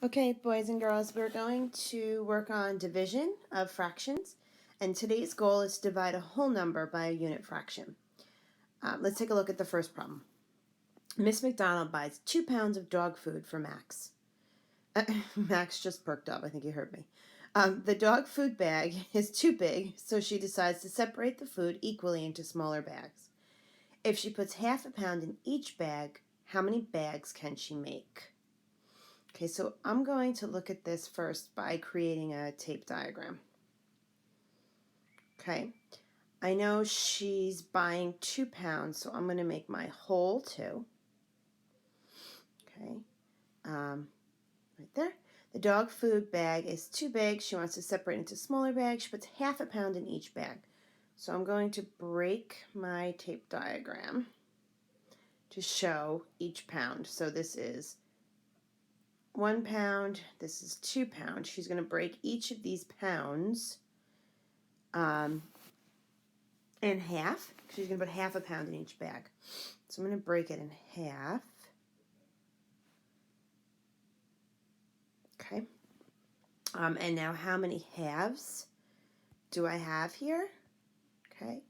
Okay, boys and girls, we're going to work on division of fractions, and today's goal is to divide a whole number by a unit fraction. Let's take a look at the first problem. Miss McDonald buys 2 pounds of dog food for Max. Max just perked up, I think you heard me. The dog food bag is too big, so she decides to separate the food equally into smaller bags. If she puts half a pound in each bag, how many bags can she make? Okay, so I'm going to look at this first by creating a tape diagram. Okay, I know she's buying 2 pounds, so I'm going to make my whole 2. Okay, right there. The dog food bag is too big. She wants to separate into smaller bags. She puts half a pound in each bag. So I'm going to break my tape diagram to show each pound. So this is 1 pound, this is 2 pounds. She's going to break each of these pounds in half. She's going to put half a pound in each bag. So I'm going to break it in half. Okay. And now how many halves do I have here? Okay.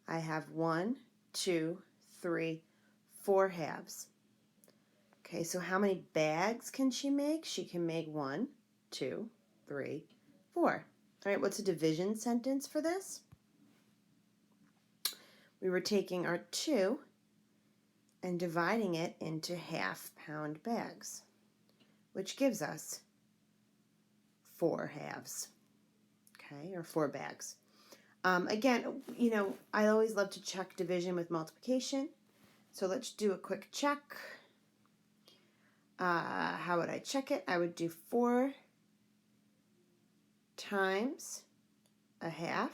I have 1, 2, 3, 4 halves. Okay, so how many bags can she make? She can make 1, 2, 3, 4. All right, what's a division sentence for this? We were taking our 2 and dividing it into half-pound bags, which gives us 4 halves, okay, or 4 bags. Again, you know, I always love to check division with multiplication, so let's do a quick check. How would I check it? I would do 4 times a half,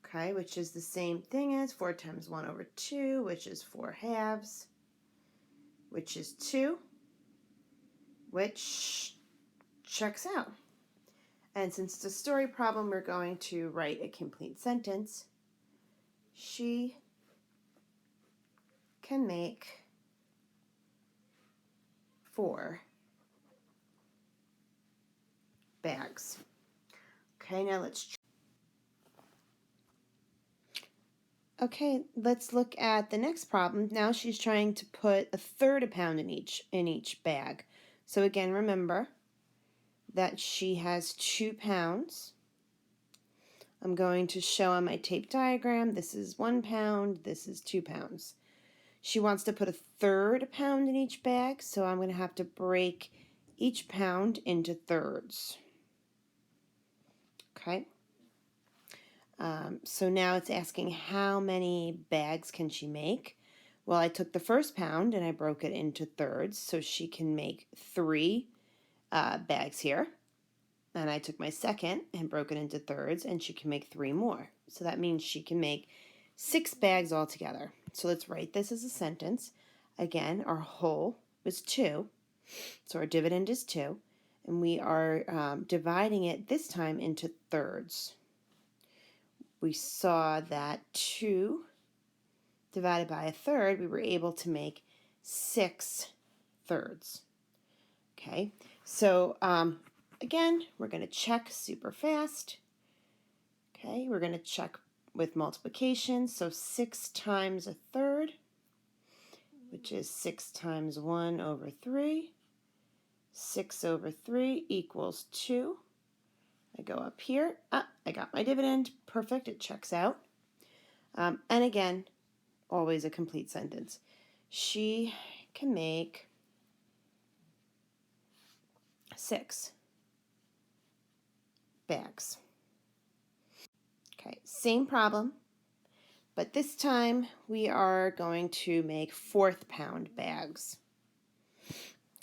okay, which is the same thing as 4 times 1 over 2, which is 4 halves, which is 2, which checks out. And since it's a story problem, we're going to write a complete sentence. She can make 4 bags. Okay, now let's look at the next problem. Now she's trying to put 1/3 pound in each bag. So again, remember that she has 2 pounds. I'm going to show on my tape diagram. This is 1 pound, this is 2 pounds. She wants to put 1/3 pound in each bag, so I'm going to have to break each pound into thirds. Okay. So now it's asking how many bags can she make. Well, I took the first pound and I broke it into thirds, so she can make 3 bags here. And I took my second and broke it into thirds, and she can make 3 more. So that means she can make 6 bags altogether. So let's write this as a sentence. Again, our whole was 2, so our dividend is 2, and we are dividing it this time into thirds. We saw that 2 divided by 1/3, we were able to make 6 thirds. Okay, so again, we're going to check super fast. Okay, we're going to check with multiplication. So 6 times 1/3, which is 6 times 1 over 3. 6 over 3 equals 2. I go up here. I got my dividend. Perfect, it checks out. And again, always a complete sentence. She can make 6 bags. Okay, same problem, but this time we are going to make 1/4 pound bags.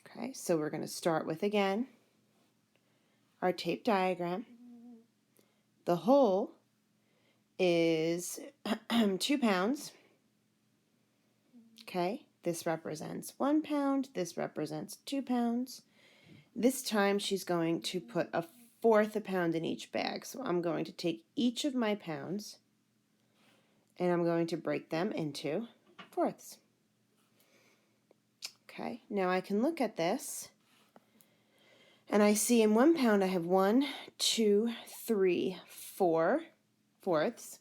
Okay, so we're going to start with, again, our tape diagram. The whole is 2 pounds. Okay, this represents 1 pound, this represents 2 pounds. This time she's going to put 1/4 pound in each bag. So I'm going to take each of my pounds and I'm going to break them into fourths. Okay, now I can look at this And I see in 1 pound I have 1, 2, 3, 4 fourths.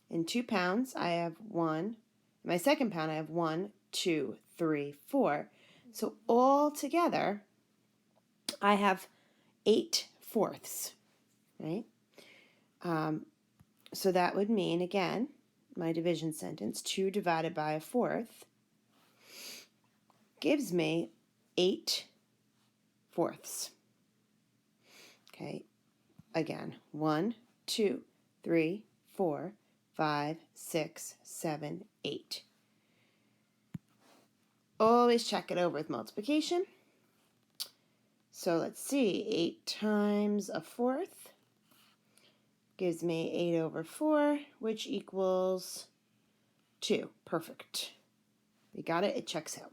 In 2 pounds I have 1. In my second pound I have 1, 2, 3, 4. So all together I have 8 fourths, right? So that would mean, again, my division sentence, 2 divided by a fourth gives me 8 fourths. Okay, again, 1, 2, 3, 4, 5, 6, 7, 8. Always check it over with multiplication. So let's see, 8 times a fourth gives me 8 over 4, which equals 2. Perfect. We got it. It checks out.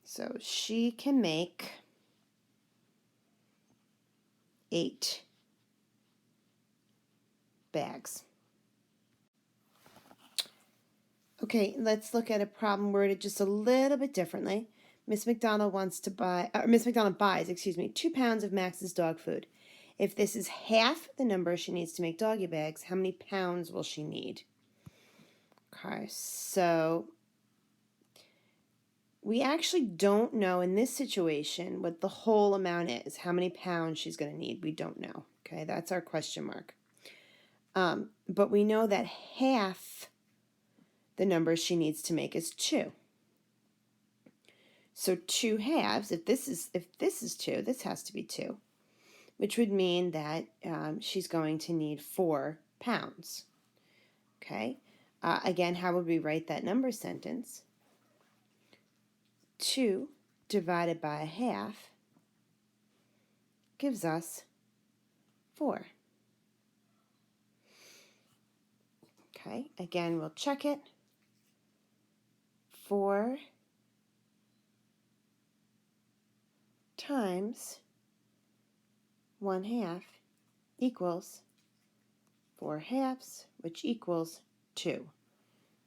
So she can make 8 bags. Okay, let's look at a problem worded just a little bit differently. Miss McDonald buys, 2 pounds of Max's dog food. If this is half the number she needs to make doggy bags, how many pounds will she need? Okay, so we actually don't know in this situation what the whole amount is, how many pounds she's going to need. We don't know. Okay, that's our question mark. But we know that half the number she needs to make is 2. So 2 halves, if this is 2, this has to be 2, which would mean that she's going to need 4 pounds. Okay, again, how would we write that number sentence? 2 divided by a half gives us 4. Okay, again, we'll check it. 4 times 1/2 equals 4 halves, which equals 2.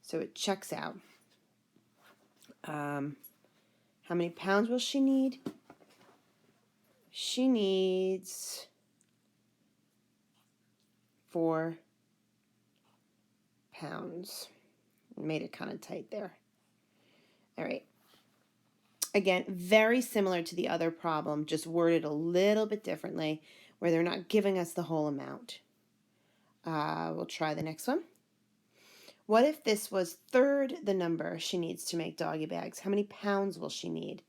So it checks out. How many pounds will she need? She needs 4 pounds. Made it kind of tight there. All right. Again, very similar to the other problem, just worded a little bit differently, where they're not giving us the whole amount. We'll try the next one. What if this was third the number she needs to make doggy bags? How many pounds will she need?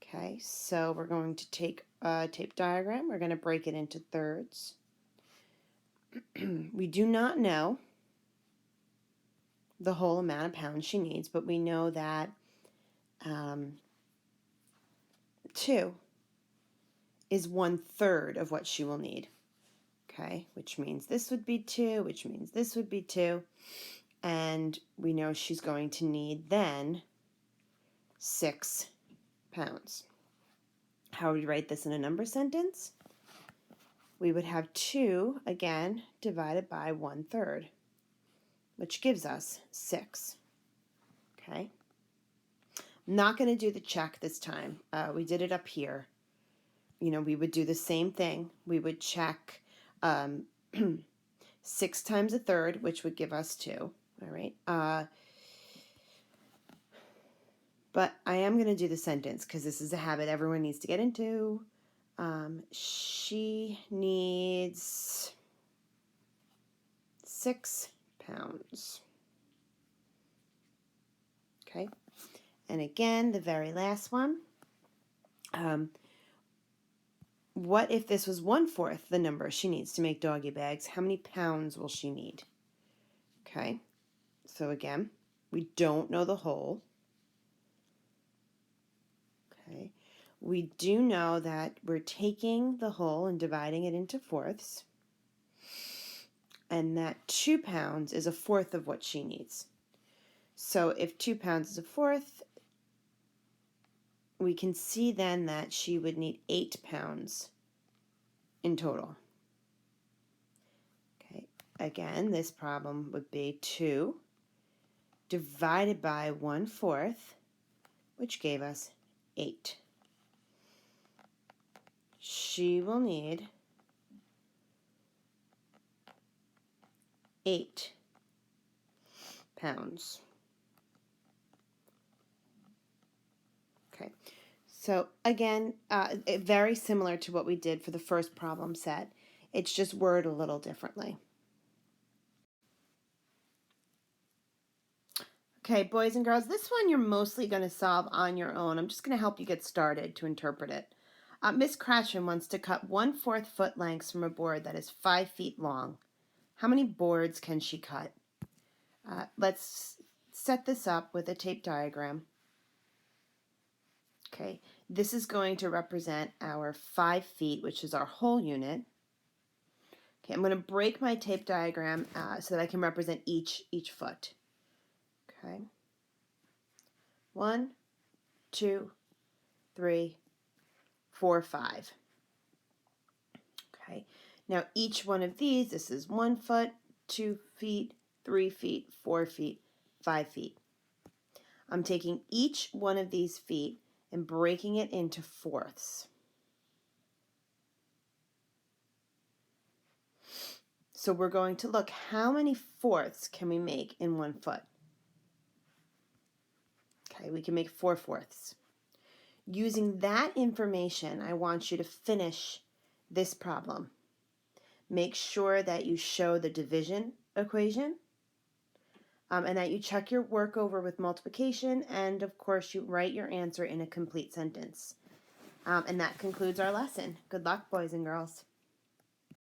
Okay, so we're going to take a tape diagram. We're going to break it into thirds. We do not know the whole amount of pounds she needs, but we know that 2 is 1/3 of what she will need. Okay, which means this would be 2, which means this would be 2. And we know she's going to need then 6 pounds. How would we write this in a number sentence? We would have 2, again, divided by 1/3, which gives us 6. Okay. I'm not going to do the check this time. We did it up here. You know, we would do the same thing. We would check 6 times 1/3, which would give us 2. All right. But I am going to do the sentence because this is a habit everyone needs to get into. She needs 6 pounds. Okay. And again, the very last one. What if this was 1/4 the number she needs to make doggy bags? How many pounds will she need? Okay. So again, we don't know the whole. Okay. We do know that we're taking the whole and dividing it into fourths, and that 2 pounds is 1/4 of what she needs. So if 2 pounds is 1/4, we can see then that she would need 8 pounds in total. Okay, again, this problem would be 2 divided by 1/4, which gave us 8. she will need 8 pounds. Okay, so again, very similar to what we did for the first problem set. It's just worded a little differently. Okay, boys and girls, this one you're mostly going to solve on your own. I'm just going to help you get started to interpret it. Miss Cratchit wants to cut 1/4 foot lengths from a board that is 5 feet long. How many boards can she cut? Let's set this up with a tape diagram. Okay, this is going to represent our 5 feet, which is our whole unit. Okay, I'm going to break my tape diagram so that I can represent each foot. Okay. 1, 2, 3, 4, 5. Okay. Now each one of these, this is 1 foot, 2 feet, 3 feet, 4 feet, 5 feet. I'm taking each one of these feet and breaking it into fourths. So we're going to look how many fourths can we make in 1 foot. Okay, we can make 4 fourths. Using that information, I want you to finish this problem. Make sure that you show the division equation and that you check your work over with multiplication, and of course you write your answer in a complete sentence. And that concludes our lesson. Good luck, boys and girls.